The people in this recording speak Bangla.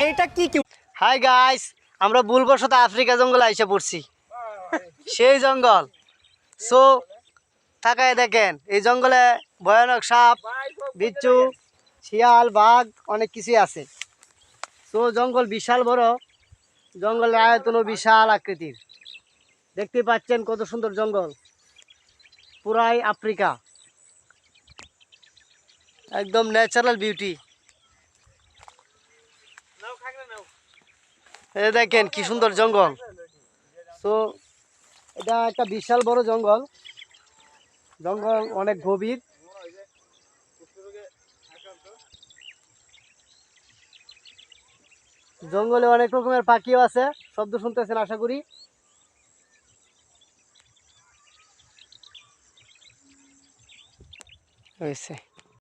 এইটা কি কি? হাই গাইস, আমরা ভুলবশত আফ্রিকা জঙ্গলে আইসা পড়ছি। সেই জঙ্গল। সো তাকায় দেখেন, এই জঙ্গলে ভয়ানক সাপ, বিচ্ছু, শিয়াল, বাঘ অনেক কিছুই আছে। সো জঙ্গল বিশাল বড়, জঙ্গলের আয়তনও বিশাল আকৃতির। দেখতে পাচ্ছেন কত সুন্দর জঙ্গল, পুরাই আফ্রিকা, একদম ন্যাচারাল বিউটি। এই দেখেন কি সুন্দর জঙ্গল। তো এটা একটা বিশাল বড় জঙ্গল, জঙ্গল অনেক গভীর। জঙ্গলে অনেক রকমের পাখিও আছে, শব্দ শুনতেছেন আশা করি। হয়েছে।